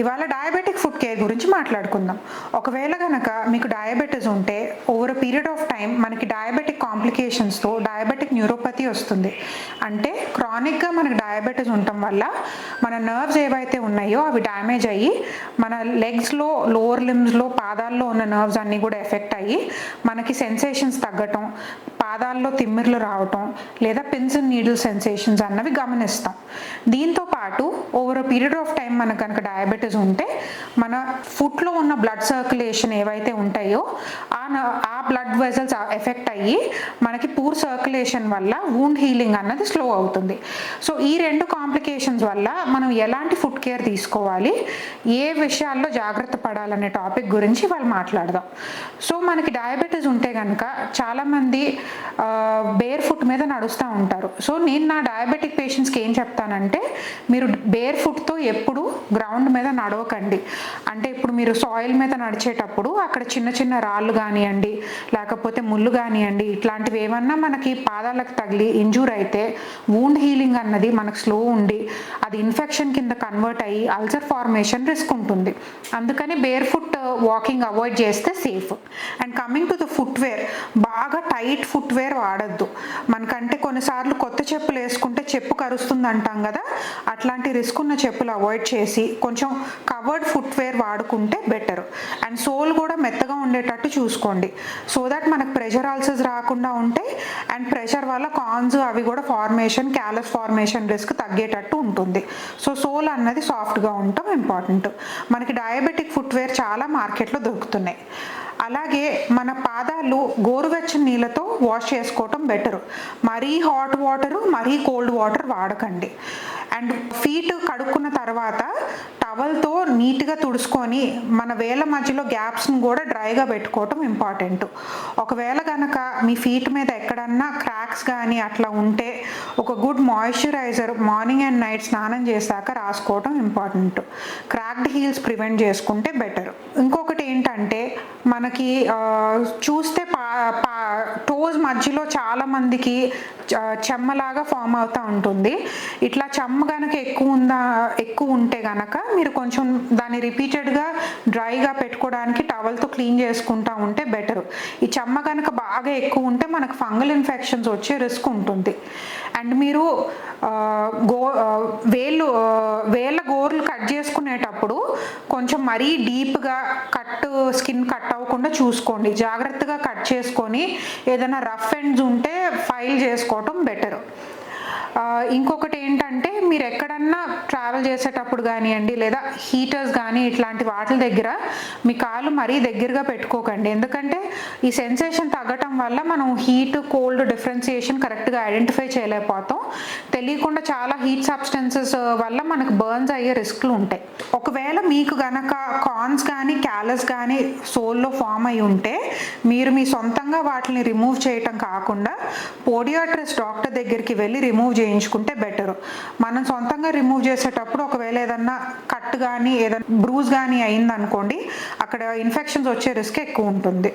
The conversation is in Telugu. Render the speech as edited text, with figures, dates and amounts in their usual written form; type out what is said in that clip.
ఇవాళ డయాబెటిక్ ఫుడ్ కేర్ గురించి మాట్లాడుకుందాం. ఒకవేళ గనక మీకు డయాబెటీస్ ఉంటే over a period of time మనకి డయాబెటిక్ కాంప్లికేషన్స్తో డయాబెటిక్ న్యూరోపతి వస్తుంది. అంటే క్రానిక్గా మనకి డయాబెటీస్ ఉండటం వల్ల మన నర్వ్స్ ఏవైతే ఉన్నాయో అవి డ్యామేజ్ అయ్యి మన లెగ్స్లో, లోవర్ లిమ్స్లో, పాదాల్లో ఉన్న నర్వ్స్ అన్నీ కూడా ఎఫెక్ట్ అయ్యి మనకి సెన్సేషన్స్ తగ్గటం, పాదాల్లో తిమ్మిర్లు రావటం లేదా పిన్స్ అండ్ నీడిల్ సెన్సేషన్స్ అన్నవి గమనిస్తాం. దీంతో పాటు over a period of time మనకు కనుక డయాబెటీస్ ఉంటే మన ఫుట్లో ఉన్న బ్లడ్ సర్క్యులేషన్ ఏవైతే ఉంటాయో ఆ బ్లడ్ వెజల్స్ ఎఫెక్ట్ అయ్యి మనకి పూర్ సర్క్యులేషన్ వల్ల వూండ్ హీలింగ్ అన్నది స్లో అవుతుంది. సో ఈ రెండు కాంప్లికేషన్స్ వల్ల మనం ఎలాంటి ఫుడ్ కేర్ తీసుకోవాలి, ఏ విషయాల్లో జాగ్రత్త పడాలనే టాపిక్ గురించి వాళ్ళు మాట్లాడదాం. సో మనకి డయాబెటీస్ ఉంటే కనుక చాలామంది బేర్ ఫుట్ మీద నడుస్తూ ఉంటారు. సో నేను నా డయాబెటిక్ పేషెంట్స్కి ఏం చెప్తానంటే, మీరు బేర్ ఫుట్తో ఎప్పుడు గ్రౌండ్ మీద నడవకండి. అంటే ఇప్పుడు మీరు సాయిల్ మీద నడిచేటప్పుడు అక్కడ చిన్న చిన్న రాళ్ళు కానివ్వండి, లేకపోతే ముళ్ళు కానివ్వండి, ఇట్లాంటివి ఏమన్నా మనకి పాదాలకు తగిలి ఇంజూర్ అయితే వూండ్ హీలింగ్ అన్నది మనకు స్లో ఉండి అది ఇన్ఫెక్షన్ కింద కన్వర్ట్ అయ్యి అల్సర్ ఫార్మేషన్ రిస్క్ ఉంటుంది. అందుకని బేర్ ఫుట్ వాకింగ్ అవాయిడ్ చేస్తే safe. And coming to the footwear, బాగా టైట్ ఫుట్వేర్ వాడద్దు. మనకంటే కొన్నిసార్లు కొత్త చెప్పులు వేసుకుంటే చెప్పు కరుస్తుంది అంటాం కదా, అట్లాంటి రిస్క్ ఉన్న చెప్పులు అవాయిడ్ చేసి కొంచెం కవర్డ్ ఫుట్వేర్ వాడుకుంటే బెటర్. అండ్ సోల్ కూడా మెత్తగా ఉండేటట్టు చూసుకోండి, సో దట్ మనకు ప్రెషర్ అల్సర్స్ రాకుండా ఉంటాయి. అండ్ ప్రెషర్ వల్ల కాన్స్ అవి కూడా ఫార్మేషన్, క్యాలస్ ఫార్మేషన్ రిస్క్ తగ్గేటట్టు ఉంటుంది. సో సోల్ అన్నది సాఫ్ట్గా ఉండటం ఇంపార్టెంట్. మనకి డయాబెటిక్ ఫుట్వేర్ చాలా మార్కెట్లో దొరుకుతున్నాయి. అలాగే మన పాదాలు గోరువెచ్చని నీళ్ళతో వాష్ చేసుకోవటం బెటరు. మరీ హాట్ వాటరు, మరీ కోల్డ్ వాటర్ వాడకండి. అండ్ ఫీట్ కడుక్కున్న తర్వాత టవల్తో నీట్గా తుడుచుకొని మన వేళ్ళ మధ్యలో గ్యాప్స్ని కూడా డ్రైగా పెట్టుకోవటం ఇంపార్టెంట్. ఒకవేళ కనుక మీ ఫీట్ మీద ఎక్కడన్నా క్రాక్స్ కానీ అట్లా ఉంటే ఒక good moisturiser morning and night స్నానం చేశాక రాసుకోవటం ఇంపార్టెంట్. క్రాక్డ్ హీల్స్ ప్రివెంట్ చేసుకుంటే బెటర్. ఇంకొకటి ఏంటంటే మనకి చూస్తే టోస్ మధ్యలో చాలా మందికి చెమ్మలాగా ఫామ్ అవుతూ ఉంటుంది. ఇట్లా చెమ్మ కనుక ఎక్కువ ఉంటే కనుక మీరు కొంచెం దాన్ని రిపీటెడ్గా డ్రైగా పెట్టుకోవడానికి టవల్తో క్లీన్ చేసుకుంటూ ఉంటే బెటర్. ఈ చెమ్మ కనుక బాగా ఎక్కువ ఉంటే మనకు ఫంగల్ ఇన్ఫెక్షన్స్ వచ్చే రిస్క్ ఉంటుంది. అండ్ మీరు వేళ్ళ గోర్లు కట్ చేసుకునేటప్పుడు కొంచెం మరీ డీప్గా స్కిన్ కట్ అవ్వకుండా చూసుకోండి. జాగ్రత్తగా కట్ చేసుకొని ఏదైనా రఫ్ ఎండ్స్ ఉంటే ఫైల్ చేసుకోవటం బెటర్. ఇంకొకటి ఏంటంటే మీరు ఎక్కడన్నా ట్రావెల్ చేసేటప్పుడు కానివ్వండి లేదా హీటర్స్ కానీ ఇట్లాంటి వాటి దగ్గర మీ కాలు మరీ దగ్గరగా పెట్టుకోకండి. ఎందుకంటే ఈ సెన్సేషన్ తగ్గటం వల్ల మనం హీట్ కోల్డ్ డిఫరెన్సియేషన్ కరెక్ట్గా ఐడెంటిఫై చేయలేకపోతాం. తెలియకుండా చాలా హీట్ సబ్స్టెన్సెస్ వల్ల మనకు బర్న్స్ అయ్యే రిస్క్లు ఉంటాయి. ఒకవేళ మీకు గనక కాన్స్ కానీ క్యాలస్ కానీ సోల్లో ఫామ్ అయి ఉంటే మీరు మీ సొంతంగా వాటిని రిమూవ్ చేయటం కాకుండా పోడియాట్రిస్ట్ డాక్టర్ దగ్గరికి వెళ్ళి రిమూవ్ చేయించుకుంటే బెటర్. మనం సొంతంగా రిమూవ్ చేసేటప్పుడు ఒకవేళ ఏదన్నా కట్ కానీ ఏదైనా బ్రూజ్ కానీ అయిందనుకోండి, అక్కడ ఇన్ఫెక్షన్స్ వచ్చే రిస్క్ ఎక్కువ ఉంటుంది.